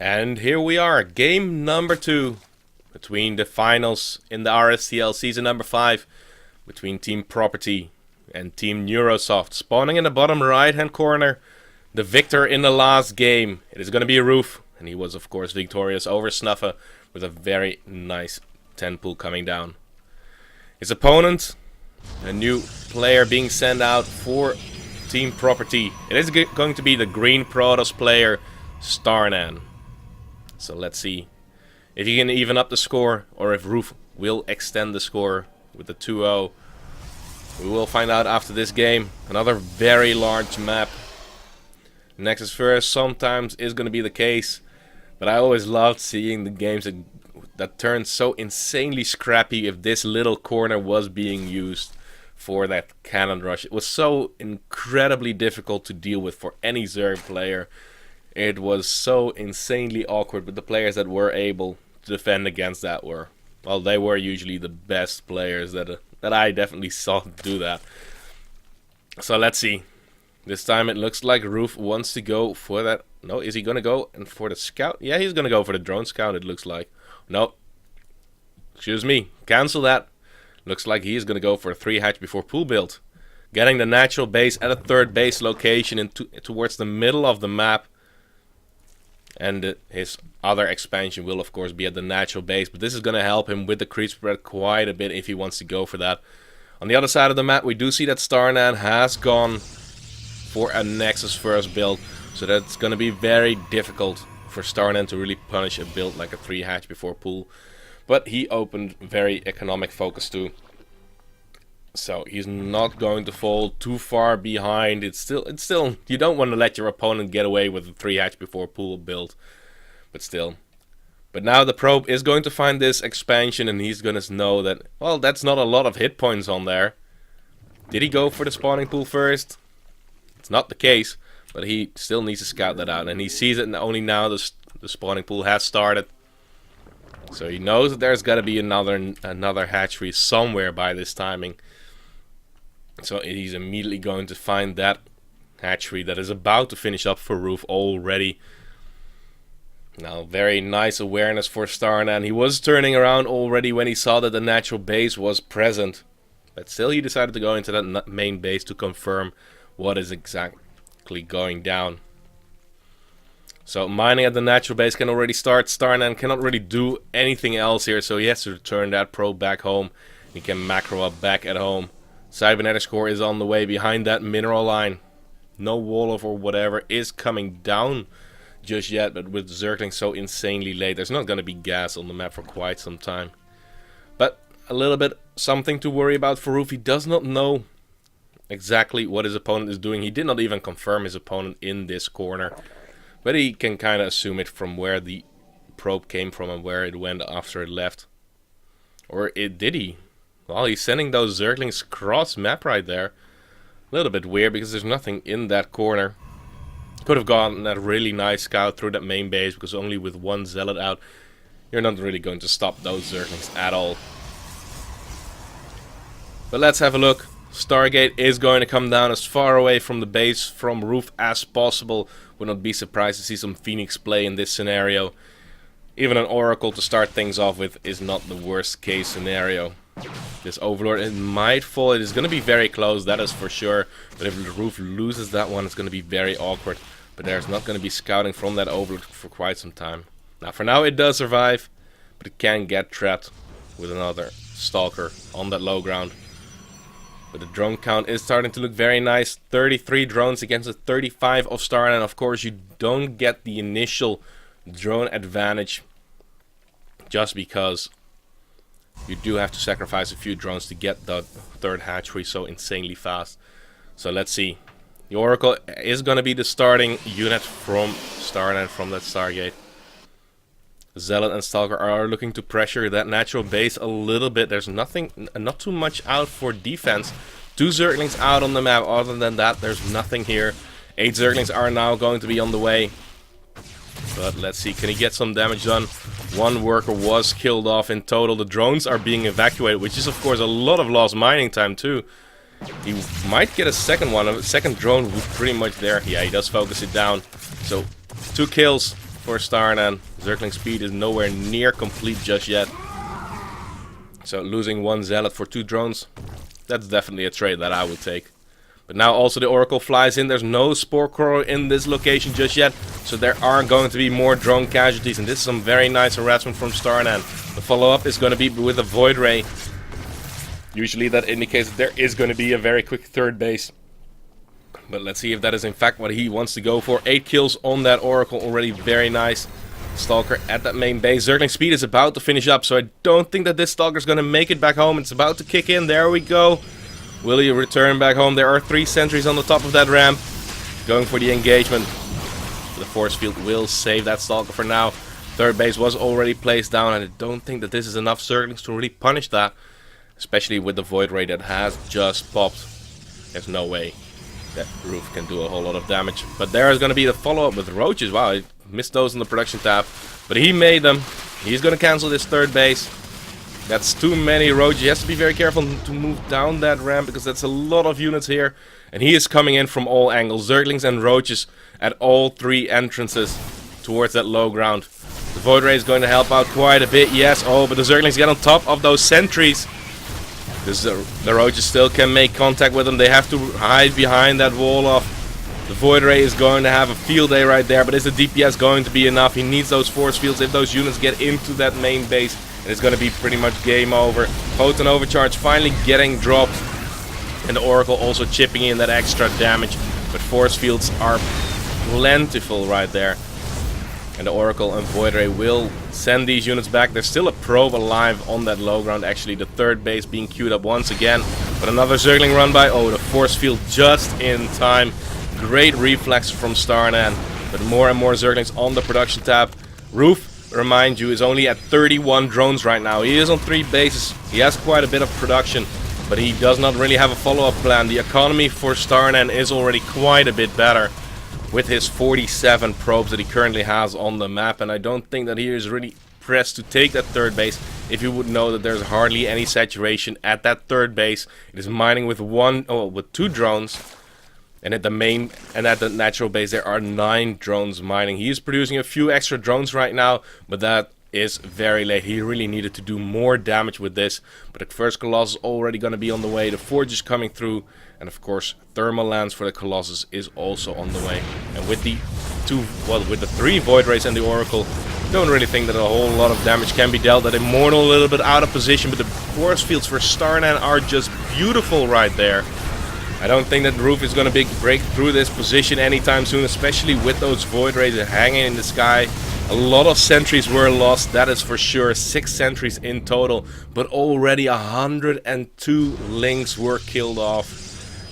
And here we are, game number 2 between the finals in the RSTL season number 5 between Team Property and Team NewRoSoft. Spawning in the bottom right hand corner, the victor in the last game. It is going to be Roof, and he was of course victorious over Snuffer with a very nice 10 pool coming down. His opponent, a new player being sent out for Team Property. It is going to be the green Protoss player, Starnan. So let's see if he can even up the score or if Roof will extend the score with the 2-0. We will find out after this game. Another very large map. Nexus first sometimes is going to be the case, but I always loved seeing the games that turn so insanely scrappy if this little corner was being used for that cannon rush. It was so incredibly difficult to deal with for any Zerg player. It was so insanely awkward, but the players that were able to defend against that were, well, they were usually the best players that I definitely saw do that. So let's see. This time it looks like Roof wants to go for that. No, is he going to go and for the scout? Yeah, he's going to go for the drone scout, it looks like. No. Excuse me. Cancel that. Looks like he is going to go for a 3 hatch before pool build. Getting the natural base at a third base location towards the middle of the map. And his other expansion will of course be at the natural base, but this is going to help him with the creep spread quite a bit if he wants to go for that. On the other side of the map we do see that Starnan has gone for a Nexus first build, so that's going to be very difficult for Starnan to really punish a build like a 3 hatch before pool. But he opened very economic focus too, so he's not going to fall too far behind. It's still you don't want to let your opponent get away with a 3 hatch before pool build, but still. But now the probe is going to find this expansion, and he's going to know that, well, that's not a lot of hit points on there. Did he go for the spawning pool first? It's not the case, but he still needs to scout that out, and he sees it, and only now the spawning pool has started. So he knows that there's got to be another hatchery somewhere by this timing. So he's immediately going to find that hatchery that is about to finish up for Roof already. Now, very nice awareness for Starnan. He was turning around already when he saw that the natural base was present. But still he decided to go into that main base to confirm what is exactly going down. So mining at the natural base can already start. Starnan cannot really do anything else here, so he has to return that probe back home. He can macro up back at home. Cybernetics core is on the way behind that mineral line. No Wolof or whatever is coming down just yet, but with Zergling so insanely late, there's not going to be gas on the map for quite some time. But a little bit something to worry about for Roof. He does not know exactly what his opponent is doing. He did not even confirm his opponent in this corner, but he can kind of assume it from where the probe came from and where it went after it left. Or did he? Well, he's sending those Zerglings cross map right there. A little bit weird because there's nothing in that corner. Could have gotten that really nice scout through that main base, because only with one zealot out, you're not really going to stop those Zerglings at all. But let's have a look. Stargate is going to come down as far away from the base from Roof as possible. Would not be surprised to see some Phoenix play in this scenario. Even an Oracle to start things off with is not the worst case scenario. This Overlord, it might fall. It is going to be very close, that is for sure. But if the Roof loses that one, it's going to be very awkward. But there's not going to be scouting from that Overlord for quite some time. Now, for now, it does survive, but it can get trapped with another Stalker on that low ground. But the drone count is starting to look very nice. 33 drones against the 35 of Starnan. And of course, you don't get the initial drone advantage just because you do have to sacrifice a few drones to get the third hatchery so insanely fast. So let's see. The Oracle is going to be the starting unit from Starnet, from that Stargate. Zealot and Stalker are looking to pressure that natural base a little bit. There's not too much out for defense. 2 Zerglings out on the map. Other than that, there's nothing here. 8 Zerglings are now going to be on the way. But let's see, can he get some damage done? 1 worker was killed off in total. The drones are being evacuated, which is of course a lot of lost mining time too. He might get a second one. A second drone would pretty much there. Yeah, he does focus it down. So 2 kills for Starnan. Zergling speed is nowhere near complete just yet. So losing one Zealot for 2 drones, that's definitely a trade that I would take. But now also the Oracle flies in. There's no Spore Crawler in this location just yet. So there are going to be more drone casualties. And this is some very nice harassment from Starnan. The follow-up is going to be with a Void Ray. Usually that indicates that there is going to be a very quick third base. But let's see if that is in fact what he wants to go for. 8 kills on that Oracle already. Very nice. Stalker at that main base. Zergling speed is about to finish up, so I don't think that this Stalker is going to make it back home. It's about to kick in. There we go. Will he return back home? There are 3 sentries on the top of that ramp. Going for the engagement. The force field will save that Stalker for now. Third base was already placed down, and I don't think that this is enough Zerglings to really punish that. Especially with the Void Ray that has just popped. There's no way that Roof can do a whole lot of damage. But there is going to be the follow-up with Roaches. Wow, I missed those in the production tab. But he made them. He's going to cancel this third base. That's too many Roaches. He has to be very careful to move down that ramp because that's a lot of units here. And he is coming in from all angles. Zerglings and Roaches at all 3 entrances towards that low ground. The Void Ray is going to help out quite a bit. Yes, oh, but the Zerglings get on top of those sentries. The Roaches still can make contact with them. They have to hide behind that wall off. The Void Ray is going to have a field day right there, but is the DPS going to be enough? He needs those force fields if those units get into that main base. And it's going to be pretty much game over. Potent Overcharge finally getting dropped. And the Oracle also chipping in that extra damage. But force fields are plentiful right there. And the Oracle and Void Ray will send these units back. There's still a probe alive on that low ground. Actually, the third base being queued up once again. But another Zergling run by. Oh, the force field just in time. Great reflex from Starnan. But more and more Zerglings on the production tab. Roof, remind you, is only at 31 drones right now. He is on 3 bases. He has quite a bit of production. But he does not really have a follow-up plan. The economy for Starnan is already quite a bit better. With his 47 probes that he currently has on the map, and I don't think that he is really pressed to take that third base if you would know that there's hardly any saturation at that third base. It is mining with 2 drones, and at the main and at the natural base there are 9 drones mining. He is producing a few extra drones right now, but that is very late. He really needed to do more damage with this, but the first Colossus is already going to be on the way. The Forge is coming through, and of course thermal lance for the Colossus is also on the way. And with the 3 Void Rays and the Oracle, don't really think that a whole lot of damage can be dealt. That Immortal a little bit out of position, but the force fields for Starnan are just beautiful right there. I don't think that Roof is going to break through this position anytime soon, especially with those Void Rays hanging in the sky. A lot of sentries were lost, that is for sure. 6 sentries in total, but already 102 links were killed off.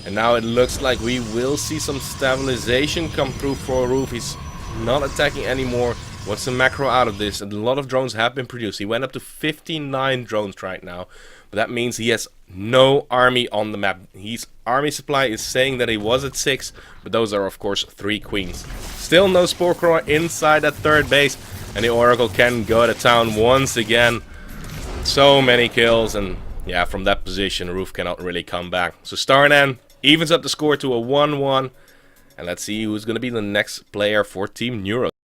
And now it looks like we will see some stabilization come through for Roof. He's not attacking anymore. What's the macro out of this? And a lot of drones have been produced. He went up to 59 drones right now. But that means he has no army on the map. His army supply is saying that he was at 6, but those are of course 3 queens. Still no Spore Crawler inside that third base, and the Oracle can go to town once again. So many kills, and yeah, from that position Roof cannot really come back. So Starnan evens up the score to a 1-1, and let's see who's going to be the next player for Team Neuro.